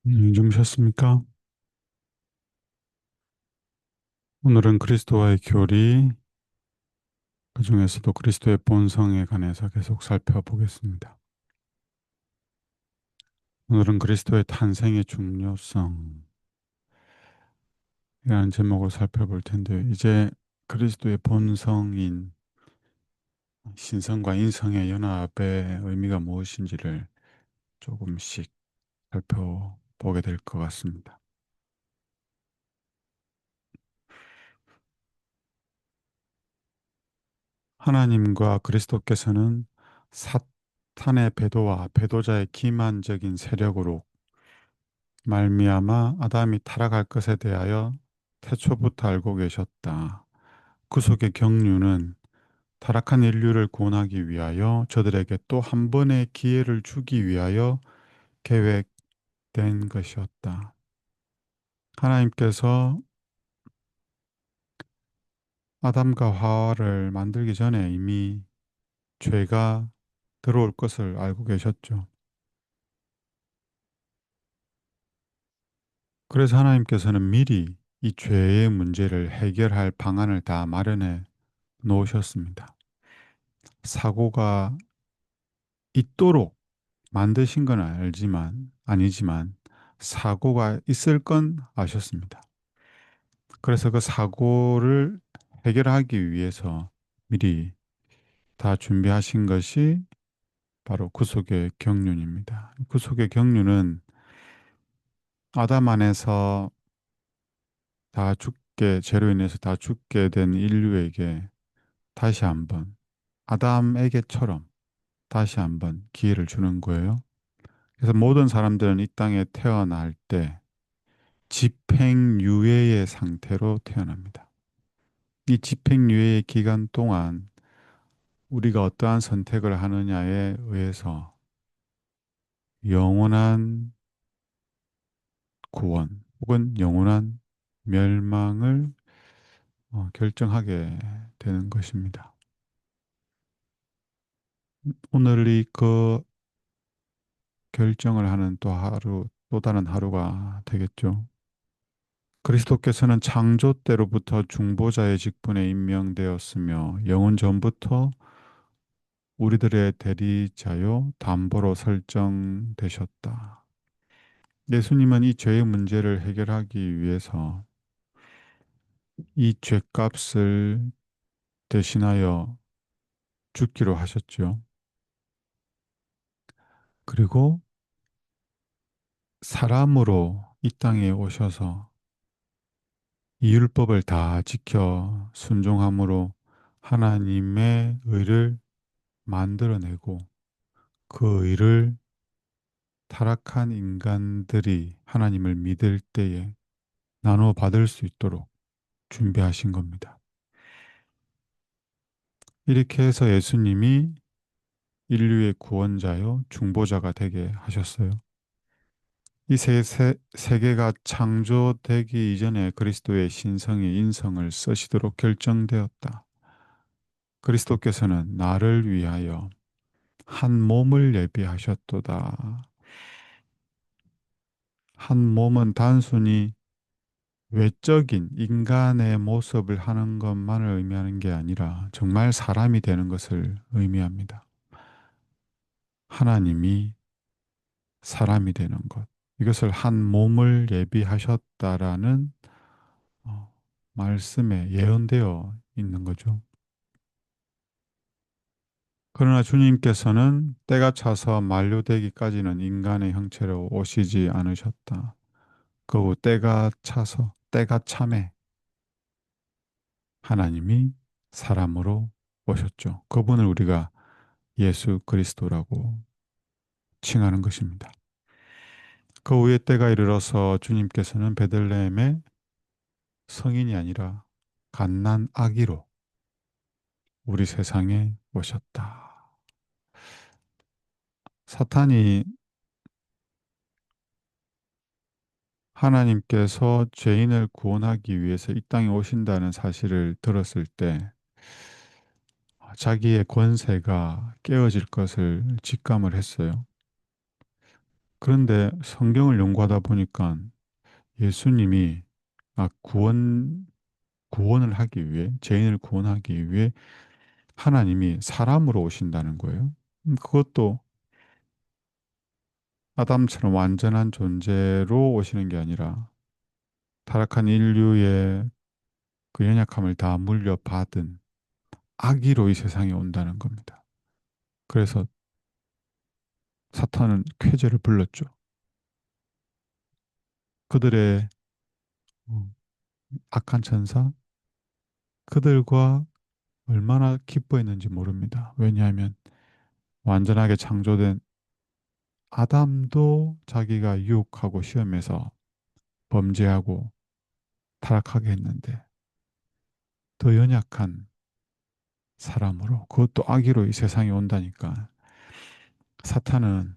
주무셨습니까? 오늘은 그리스도와의 교리, 그중에서도 그리스도의 본성에 관해서 계속 살펴보겠습니다. 오늘은 그리스도의 탄생의 중요성이라는 제목으로 살펴볼 텐데요. 이제 그리스도의 본성인 신성과 인성의 연합의 의미가 무엇인지를 조금씩 살펴보게 될 것 같습니다. 하나님과 그리스도께서는 사탄의 배도와 배도자의 기만적인 세력으로 말미암아 아담이 타락할 것에 대하여 태초부터 알고 계셨다. 구속의 경륜은 타락한 인류를 구원하기 위하여 저들에게 또 한 번의 기회를 주기 위하여 계획된 것이었다. 하나님께서 아담과 하와를 만들기 전에 이미 죄가 들어올 것을 알고 계셨죠. 그래서 하나님께서는 미리 이 죄의 문제를 해결할 방안을 다 마련해 놓으셨습니다. 사고가 있도록 만드신 건 아니지만 사고가 있을 건 아셨습니다. 그래서 그 사고를 해결하기 위해서 미리 다 준비하신 것이 바로 구속의 경륜입니다. 구속의 경륜은 아담 안에서 죄로 인해서 다 죽게 된 인류에게 다시 한번 아담에게처럼 다시 한번 기회를 주는 거예요. 그래서 모든 사람들은 이 땅에 태어날 때 집행유예의 상태로 태어납니다. 이 집행유예의 기간 동안 우리가 어떠한 선택을 하느냐에 의해서 영원한 구원 혹은 영원한 멸망을 결정하게 되는 것입니다. 오늘이 그 결정을 하는 또 다른 하루가 되겠죠. 그리스도께서는 창조 때로부터 중보자의 직분에 임명되었으며 영원 전부터 우리들의 대리자요 담보로 설정되셨다. 예수님은 이 죄의 문제를 해결하기 위해서 이 죄값을 대신하여 죽기로 하셨죠. 그리고 사람으로 이 땅에 오셔서 이 율법을 다 지켜 순종함으로 하나님의 의를 만들어내고 그 의를 타락한 인간들이 하나님을 믿을 때에 나눠 받을 수 있도록 준비하신 겁니다. 이렇게 해서 예수님이 인류의 구원자요, 중보자가 되게 하셨어요. 이 세계가 창조되기 이전에 그리스도의 신성이 인성을 쓰시도록 결정되었다. 그리스도께서는 나를 위하여 한 몸을 예비하셨도다. 한 몸은 단순히 외적인 인간의 모습을 하는 것만을 의미하는 게 아니라 정말 사람이 되는 것을 의미합니다. 하나님이 사람이 되는 것. 이것을 한 몸을 예비하셨다라는 말씀에 예언되어 있는 거죠. 그러나 주님께서는 때가 차서 만료되기까지는 인간의 형체로 오시지 않으셨다. 그 때가 차서, 때가 참에 하나님이 사람으로 오셨죠. 그분을 우리가 예수 그리스도라고 칭하는 것입니다. 그 후에 때가 이르러서 주님께서는 베들레헴에 성인이 아니라 갓난 아기로 우리 세상에 오셨다. 사탄이 하나님께서 죄인을 구원하기 위해서 이 땅에 오신다는 사실을 들었을 때 자기의 권세가 깨어질 것을 직감을 했어요. 그런데 성경을 연구하다 보니까 예수님이 구원을 하기 위해, 죄인을 구원하기 위해 하나님이 사람으로 오신다는 거예요. 그것도 아담처럼 완전한 존재로 오시는 게 아니라 타락한 인류의 그 연약함을 다 물려받은 아기로 이 세상에 온다는 겁니다. 그래서 사탄은 쾌재를 불렀죠. 그들의 어, 악한 천사, 그들과 얼마나 기뻐했는지 모릅니다. 왜냐하면 완전하게 창조된 아담도 자기가 유혹하고 시험해서 범죄하고 타락하게 했는데 더 연약한 사람으로 그것도 악의로 이 세상에 온다니까 사탄은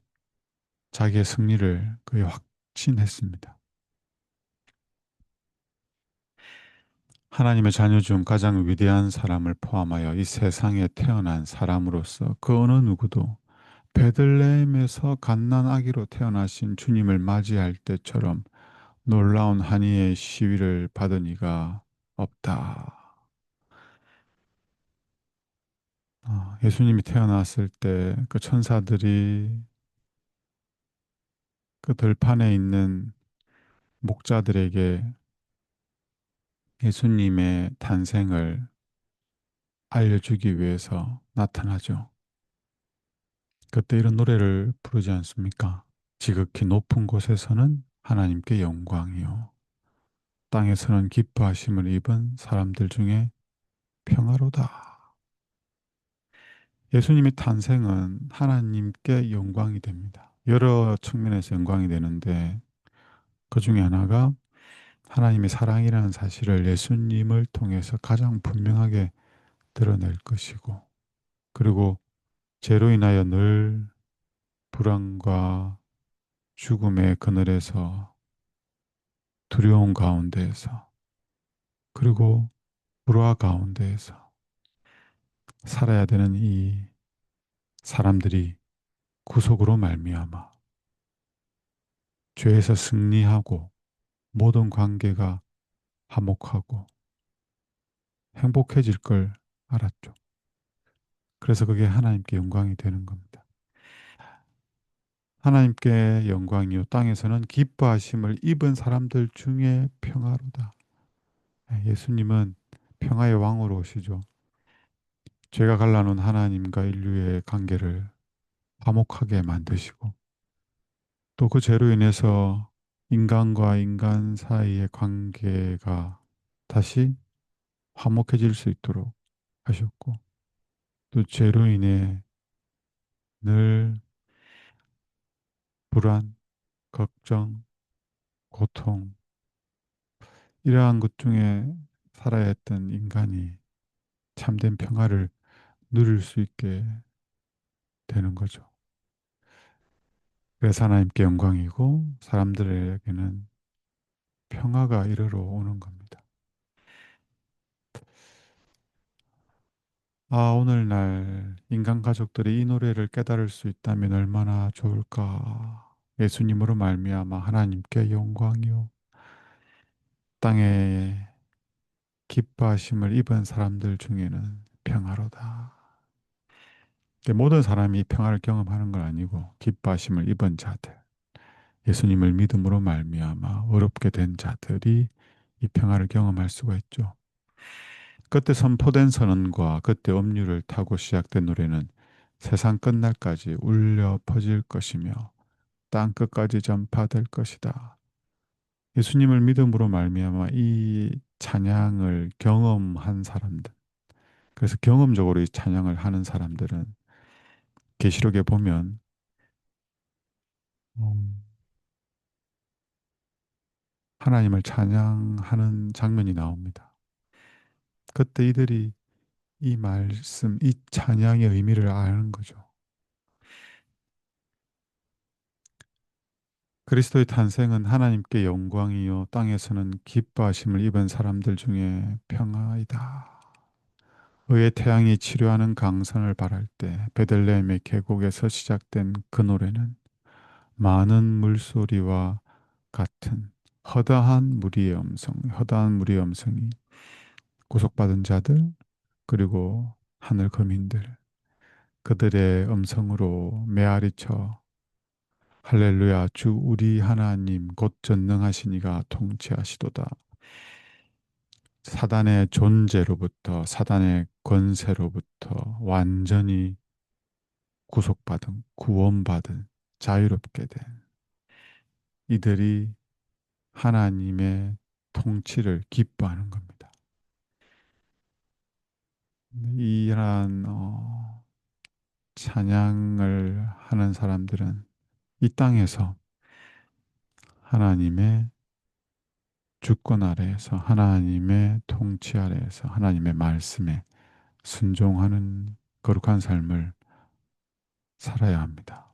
자기의 승리를 거의 확신했습니다. 하나님의 자녀 중 가장 위대한 사람을 포함하여 이 세상에 태어난 사람으로서 그 어느 누구도 베들레헴에서 갓난 아기로 태어나신 주님을 맞이할 때처럼 놀라운 한의의 시위를 받은 이가 없다. 예수님이 태어났을 때 그 천사들이 그 들판에 있는 목자들에게 예수님의 탄생을 알려주기 위해서 나타나죠. 그때 이런 노래를 부르지 않습니까? 지극히 높은 곳에서는 하나님께 영광이요. 땅에서는 기뻐하심을 입은 사람들 중에 평화로다. 예수님의 탄생은 하나님께 영광이 됩니다. 여러 측면에서 영광이 되는데 그 중에 하나가 하나님의 사랑이라는 사실을 예수님을 통해서 가장 분명하게 드러낼 것이고 그리고 죄로 인하여 늘 불안과 죽음의 그늘에서 두려움 가운데에서 그리고 불화 가운데에서 살아야 되는 이 사람들이 구속으로 말미암아 죄에서 승리하고 모든 관계가 화목하고 행복해질 걸 알았죠. 그래서 그게 하나님께 영광이 되는 겁니다. 하나님께 영광이요 땅에서는 기뻐하심을 입은 사람들 중에 평화로다. 예수님은 평화의 왕으로 오시죠. 죄가 갈라놓은 하나님과 인류의 관계를 화목하게 만드시고 또 그 죄로 인해서 인간과 인간 사이의 관계가 다시 화목해질 수 있도록 하셨고 또 죄로 인해 늘 불안, 걱정, 고통 이러한 것 중에 살아야 했던 인간이 참된 평화를 누릴 수 있게 되는 거죠. 그래서 하나님께 영광이고 사람들에게는 평화가 이르러 오는 겁니다. 오늘날 인간 가족들이 이 노래를 깨달을 수 있다면 얼마나 좋을까. 예수님으로 말미암아 하나님께 영광이요 땅에 기뻐하심을 입은 사람들 중에는 평화로다. 모든 사람이 이 평화를 경험하는 건 아니고 기뻐하심을 입은 자들, 예수님을 믿음으로 말미암아 어렵게 된 자들이 이 평화를 경험할 수가 있죠. 그때 선포된 선언과 그때 음률을 타고 시작된 노래는 세상 끝날까지 울려 퍼질 것이며 땅 끝까지 전파될 것이다. 예수님을 믿음으로 말미암아 이 찬양을 경험한 사람들, 그래서 경험적으로 이 찬양을 하는 사람들은 계시록에 보면 음, 하나님을 찬양하는 장면이 나옵니다. 그때 이들이 이 말씀, 이 찬양의 의미를 아는 거죠. 그리스도의 탄생은 하나님께 영광이요 땅에서는 기뻐하심을 입은 사람들 중에 평화이다. 의의 태양이 치료하는 강선을 바랄 때 베들레헴의 계곡에서 시작된 그 노래는 많은 물소리와 같은 허다한 무리의 음성이 구속받은 자들, 그리고 하늘 거민들, 그들의 음성으로 메아리쳐 할렐루야, 주 우리 하나님 곧 전능하신 이가 통치하시도다. 사단의 존재로부터, 사단의 권세로부터 완전히 구속받은, 구원받은, 자유롭게 된 이들이 하나님의 통치를 기뻐하는 겁니다. 이러한 찬양을 하는 사람들은 이 땅에서 하나님의 주권 아래에서, 하나님의 통치 아래에서, 하나님의 말씀에 순종하는 거룩한 삶을 살아야 합니다.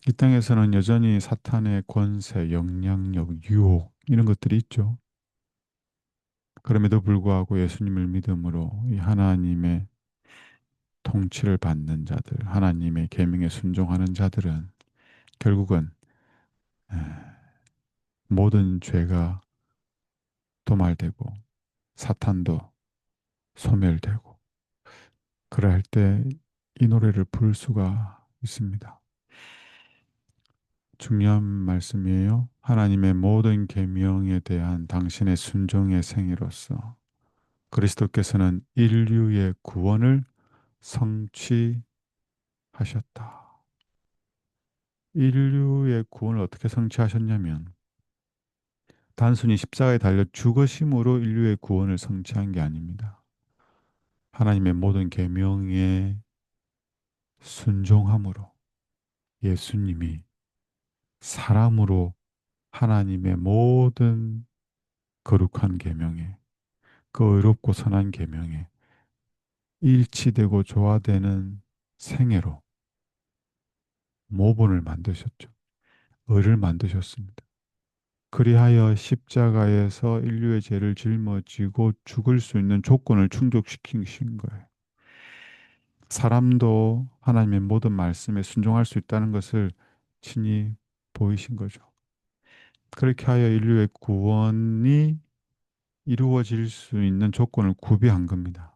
이 땅에서는 여전히 사탄의 권세, 영향력, 유혹 이런 것들이 있죠. 그럼에도 불구하고 예수님을 믿음으로 이 하나님의 통치를 받는 자들, 하나님의 계명에 순종하는 자들은 결국은 에, 모든 죄가 도말되고 사탄도 소멸되고, 그럴 때 이 노래를 부를 수가 있습니다. 중요한 말씀이에요. 하나님의 모든 계명에 대한 당신의 순종의 생애로서 그리스도께서는 인류의 구원을 성취하셨다. 인류의 구원을 어떻게 성취하셨냐면 단순히 십자가에 달려 죽으심으로 인류의 구원을 성취한 게 아닙니다. 하나님의 모든 계명에 순종함으로 예수님이 사람으로 하나님의 모든 거룩한 계명에, 그 의롭고 선한 계명에 일치되고 조화되는 생애로 모본을 만드셨죠. 의를 만드셨습니다. 그리하여 십자가에서 인류의 죄를 짊어지고 죽을 수 있는 조건을 충족시키신 거예요. 사람도 하나님의 모든 말씀에 순종할 수 있다는 것을 친히 보이신 거죠. 그렇게 하여 인류의 구원이 이루어질 수 있는 조건을 구비한 겁니다.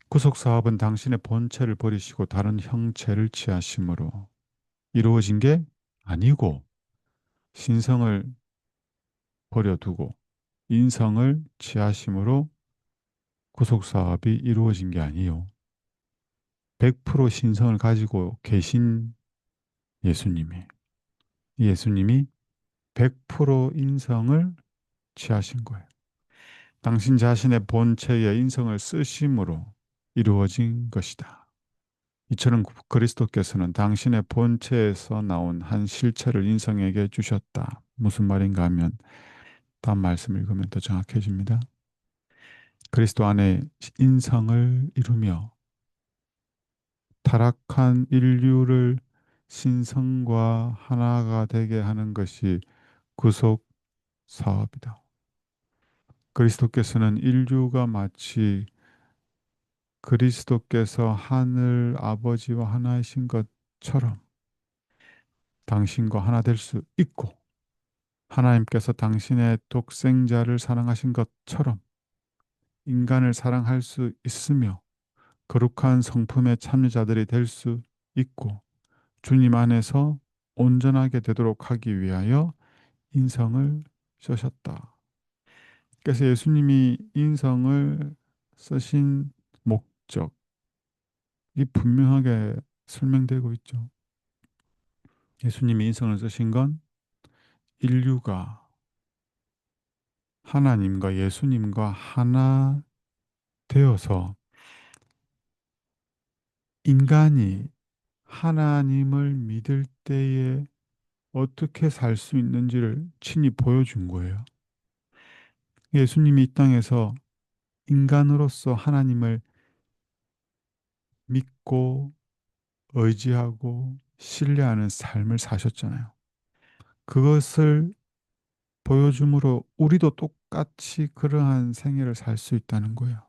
구속 사업은 당신의 본체를 버리시고 다른 형체를 취하심으로 이루어진 게 아니고, 신성을 버려두고 인성을 취하심으로 구속 사업이 이루어진 게 아니요. 100% 신성을 가지고 계신 예수님이, 예수님이 100% 인성을 취하신 거예요. 당신 자신의 본체의 인성을 쓰심으로 이루어진 것이다. 이처럼 그리스도께서는 당신의 본체에서 나온 한 실체를 인성에게 주셨다. 무슨 말인가 하면 다음 말씀 읽으면 더 정확해집니다. 그리스도 안에 인성을 이루며 타락한 인류를 신성과 하나가 되게 하는 것이 구속 사업이다. 그리스도께서는 인류가 마치 그리스도께서 하늘 아버지와 하나이신 것처럼 당신과 하나 될 수 있고, 하나님께서 당신의 독생자를 사랑하신 것처럼 인간을 사랑할 수 있으며 거룩한 성품의 참여자들이 될 수 있고, 주님 안에서 온전하게 되도록 하기 위하여 인성을 쓰셨다. 그래서 예수님이 인성을 쓰신 목적이 분명하게 설명되고 있죠. 예수님이 인성을 쓰신 건 인류가 하나님과 예수님과 하나 되어서 인간이 하나님을 믿을 때에 어떻게 살 수 있는지를 친히 보여준 거예요. 예수님이 이 땅에서 인간으로서 하나님을 믿고 의지하고 신뢰하는 삶을 사셨잖아요. 그것을 보여줌으로 우리도 똑같이 그러한 생애를 살 수 있다는 거예요.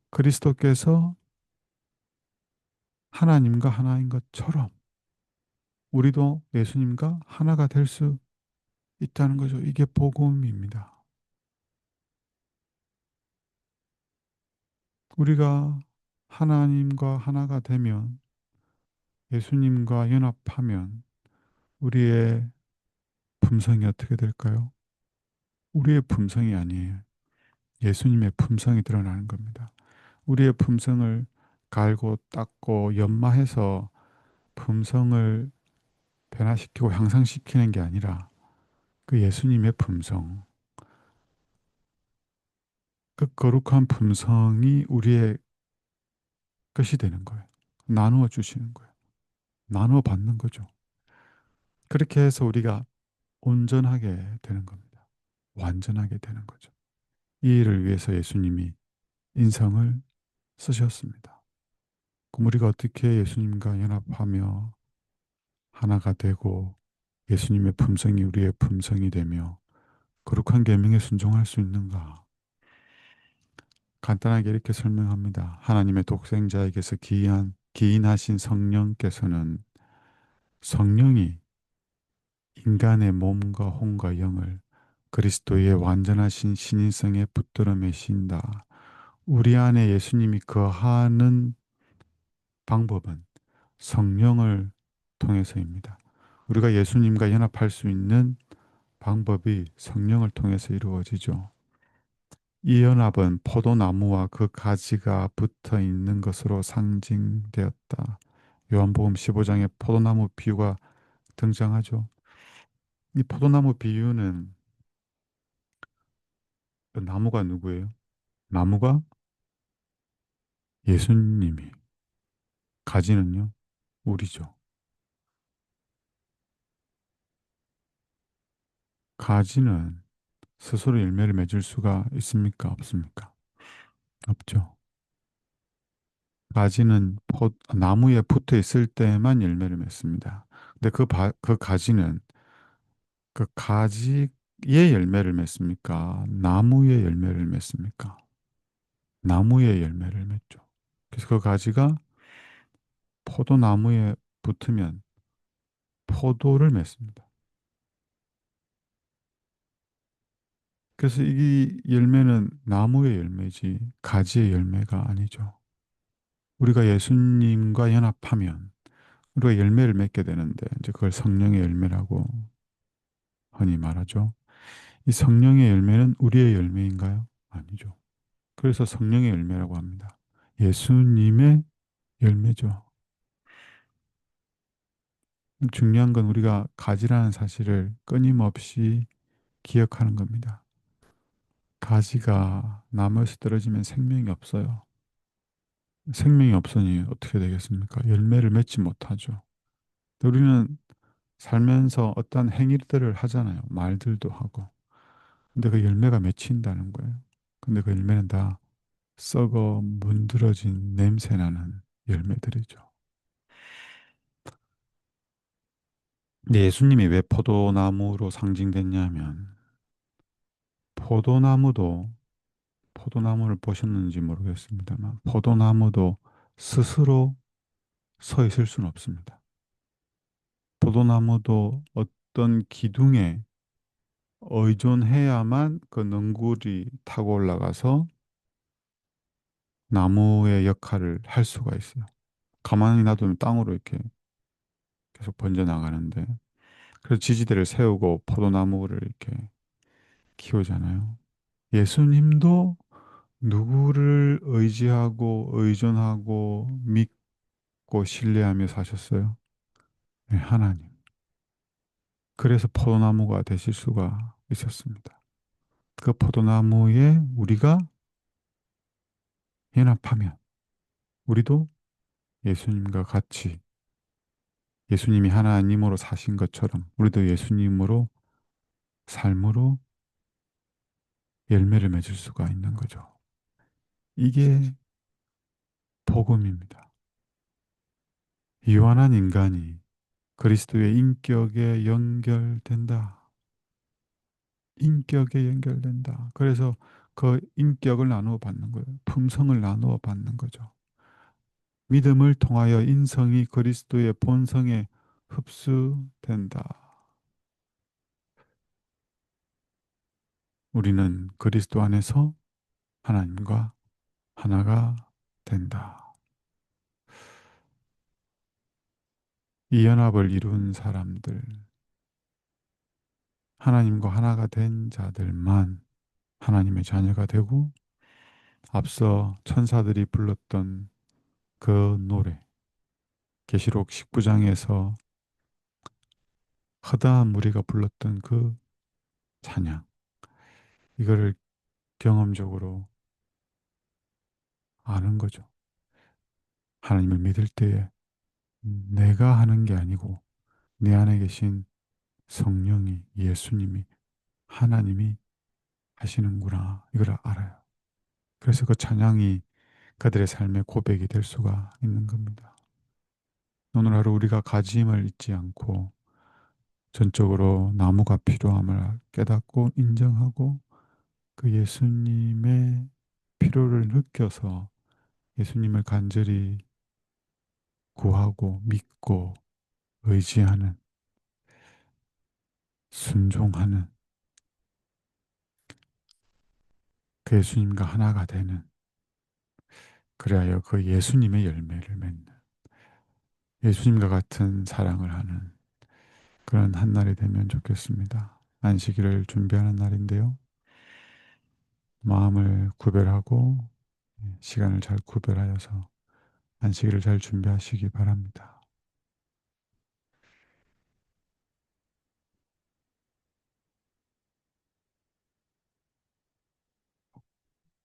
그리스도께서 하나님과 하나인 것처럼 우리도 예수님과 하나가 될 수 있다는 거죠. 이게 복음입니다. 우리가 하나님과 하나가 되면 예수님과 연합하면 우리의 품성이 어떻게 될까요? 우리의 품성이 아니에요. 예수님의 품성이 드러나는 겁니다. 우리의 품성을 갈고 닦고 연마해서 품성을 변화시키고 향상시키는 게 아니라 그 예수님의 품성, 그 거룩한 품성이 우리의 것이 되는 거예요. 나누어 주시는 거예요. 나누어 받는 거죠. 그렇게 해서 우리가 온전하게 되는 겁니다. 완전하게 되는 거죠. 이 일을 위해서 예수님이 인성을 쓰셨습니다. 그럼 우리가 어떻게 예수님과 연합하며 하나가 되고 예수님의 품성이 우리의 품성이 되며 거룩한 계명에 순종할 수 있는가? 간단하게 이렇게 설명합니다. 하나님의 독생자에게서 기인하신 성령께서는 성령이 인간의 몸과 혼과 영을 그리스도의 완전하신 신인성에 붙들어 매신다. 우리 안에 예수님이 거하는 방법은 성령을 통해서입니다. 우리가 예수님과 연합할 수 있는 방법이 성령을 통해서 이루어지죠. 이 연합은 포도나무와 그 가지가 붙어 있는 것으로 상징되었다. 요한복음 15장에 포도나무 비유가 등장하죠. 이 포도나무 비유는 그 나무가 누구예요? 나무가 예수님이, 가지는요, 우리죠. 가지는 스스로 열매를 맺을 수가 있습니까? 없습니까? 없죠. 가지는 나무에 붙어 있을 때만 열매를 맺습니다. 근데 그 가지는 그 가지의 열매를 맺습니까? 나무의 열매를 맺습니까? 나무의 열매를 맺죠. 그래서 그 가지가 포도나무에 붙으면 포도를 맺습니다. 그래서 이 열매는 나무의 열매지 가지의 열매가 아니죠. 우리가 예수님과 연합하면 우리가 열매를 맺게 되는데 이제 그걸 성령의 열매라고 흔히 말하죠. 이 성령의 열매는 우리의 열매인가요? 아니죠. 그래서 성령의 열매라고 합니다. 예수님의 열매죠. 중요한 건 우리가 가지라는 사실을 끊임없이 기억하는 겁니다. 가지가 나무에서 떨어지면 생명이 없어요. 생명이 없으니 어떻게 되겠습니까? 열매를 맺지 못하죠. 우리는 살면서 어떠한 행위들을 하잖아요. 말들도 하고. 근데 그 열매가 맺힌다는 거예요. 근데 그 열매는 다 썩어 문드러진 냄새나는 열매들이죠. 근데 예수님이 왜 포도나무로 상징됐냐면 포도나무도 포도나무를 보셨는지 모르겠습니다만 포도나무도 스스로 서 있을 수는 없습니다. 포도나무도 어떤 기둥에 의존해야만 그 능굴이 타고 올라가서 나무의 역할을 할 수가 있어요. 가만히 놔두면 땅으로 이렇게 계속 번져나가는데 그래서 지지대를 세우고 포도나무를 이렇게 키우잖아요. 예수님도 누구를 의지하고 의존하고 믿고 신뢰하며 사셨어요? 네, 하나님. 그래서 포도나무가 되실 수가 있었습니다. 그 포도나무에 우리가 연합하면 우리도 예수님과 같이 예수님이 하나님으로 사신 것처럼 우리도 예수님으로 삶으로 열매를 맺을 수가 있는 거죠. 이게 복음입니다. 유한한 인간이 그리스도의 인격에 연결된다. 인격에 연결된다. 그래서 그 인격을 나누어 받는 거예요. 품성을 나누어 받는 거죠. 믿음을 통하여 인성이 그리스도의 본성에 흡수된다. 우리는 그리스도 안에서 하나님과 하나가 된다. 이 연합을 이룬 사람들, 하나님과 하나가 된 자들만 하나님의 자녀가 되고 앞서 천사들이 불렀던 그 노래, 계시록 19장에서 허다한 무리가 불렀던 그 찬양, 이거를 경험적으로 아는 거죠. 하나님을 믿을 때에 내가 하는 게 아니고 내 안에 계신 성령이, 예수님이, 하나님이 하시는구나. 이걸 알아요. 그래서 그 찬양이 그들의 삶의 고백이 될 수가 있는 겁니다. 오늘 하루 우리가 가짐을 잊지 않고 전적으로 나무가 필요함을 깨닫고 인정하고 그 예수님의 필요를 느껴서 예수님을 간절히 구하고 믿고 의지하는, 순종하는 그 예수님과 하나가 되는, 그래야 그 예수님의 열매를 맺는, 예수님과 같은 사랑을 하는 그런 한 날이 되면 좋겠습니다. 안식일을 준비하는 날인데요. 마음을 구별하고 시간을 잘 구별하여서 안식일을 잘 준비하시기 바랍니다.